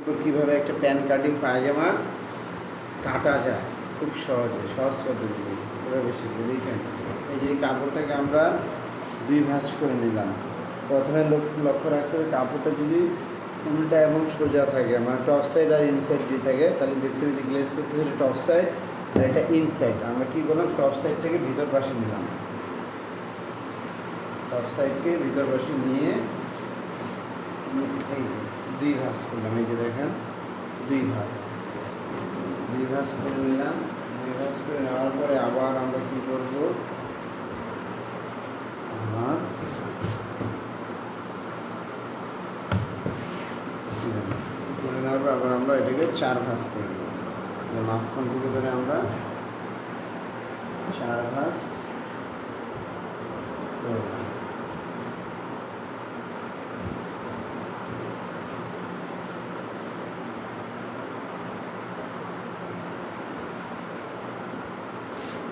তো কীভাবে একটা প্যান কাটিং পায়জামা কাটা যায় খুব সহজে, সহজ পদ্ধতি ওরা বেশি দেখেন। এই যে কাপড়টাকে আমরা দুই ভাঁজ করে নিলাম। প্রথমে লক্ষ্য রাখতে হবে কাপড়টা যদি উল্টা এবং সোজা থাকে, মানে টপ সাইড আর ইনসাইড যদি থাকে তাহলে দেখতে হবে যে গ্লেজ করতে হবে টপ সাইড আর এটা ইনসাইড। আমরা কী করলাম, টপ সাইড থেকে ভিতর পাশে নিলাম, টপ সাইডকে ভিতর পাশে নিয়ে এই দুই ভাঁজ করলাম। এই যে দেখেন দুই ভাঁজ করে নিলাম। দুই ভাঁজ করে নেওয়ার পরে আবার আমরা কী করব, করে নেওয়ার পর আবার আমরা এটাকে চার ভাঁজ করে নেব। মাঝখান থেকে ধরে আমরা চার ভাঁজ করলাম।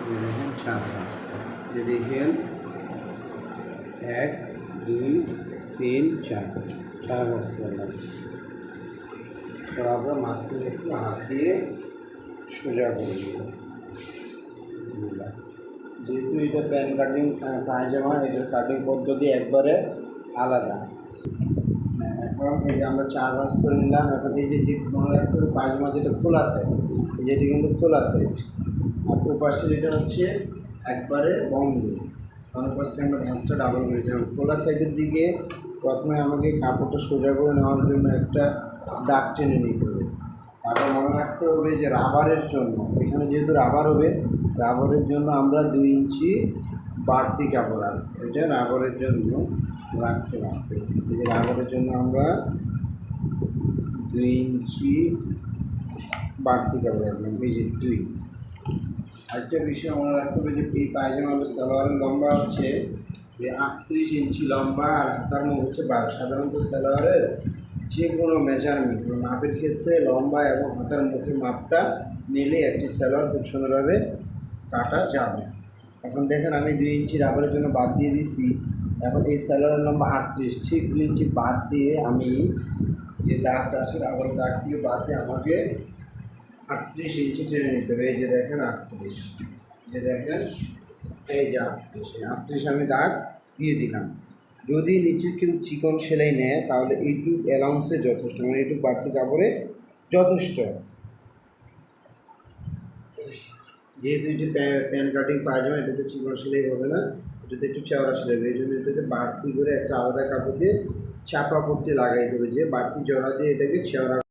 দেখেন চার ভাঁজ, যে দেখেন 1 2 3 4 চার ভাঁজ করলাম। তারপর মাঝখানে একটু হাত দিয়ে সোজা করে দিলাম। যেহেতু এটা প্যান কাটিং পায়জামা, এটার কাটিং পদ্ধতি একবারে আলাদা। এখন এই যে আমরা চার ভাঁজ করে নিলাম। এখন এই যে মনে রাখতে হবে পায়জামা যেটা খোলা সাইড, এই যেটা কিন্তু খোলা সাইড, আর ওপাশে যেটা হচ্ছে একবারে বন্ধ। কারণ পাশে আমরা ভাঁজটা ডাবল করেছিলাম। খোলা সাইডের দিকে প্রথমে আমাকে কাপড়টা সোজা করে নেওয়ার জন্য একটা দাগ টেনে নিতে হবে। তারপর মনে রাখতে হবে যে রাবারের জন্য, এখানে যেহেতু রাবার হবে, রাবারের জন্য আমরা 2 ইঞ্চি বাড়তি কাপড় রাখবো। এটা রাবারের জন্য রাখতে হবে। এই যে রাবারের জন্য আমরা 2 ইঞ্চি বাড়তি কাপড় রাখলাম। এই যে 2। আরেকটা বিষয় মনে রাখতে হবে যে এই পায়জামার সালোয়ারের লম্বা হচ্ছে যে 38 ইঞ্চি লম্বা, আর হাতার মুখ হচ্ছে 12। সাধারণত সালোয়ারের যে কোনো মেজারমেন্ট মাপের ক্ষেত্রে লম্বা এবং হাতার মুখের মাপটা নিলে একটি সালোয়ার খুব সুন্দরভাবে কাটা যাবে। এখন দেখেন আমি 2 ইঞ্চি রাবারের জন্য বাদ দিয়ে দিছি। এখন এই সালোয়ারের লম্বা 38, ঠিক 2 ইঞ্চি বাদ দিয়ে আমি যে দাগটা আছে রাবারের দাগ থেকে বাদ দিয়ে আমাকে 38 ইঞ্চি টেনে নিতে হবে। এই যে দেখেন 38, যে দেখেন এই যে 38 আমি দাগ দিয়ে দিলাম। যদি নিচে কেউ চিকন সেলাই নেয় তাহলে এইটুক অ্যালাউন্সে যথেষ্ট, মানে এইটুক বাড়তি কাপড়ে যথেষ্ট। যেহেতু এটি প্যান কাটিং পায়জামা, এটাতে চিকন সেলাই হবে না, এটাতে একটু চওড়া সেলাই হবে। এই জন্য এটাতে বাড়তি করে একটা আলাদা কাপড় দিয়ে চাপা পট্টি লাগাইতে হবে, যে বাড়তি জড়া দিয়ে এটাকে চওড়া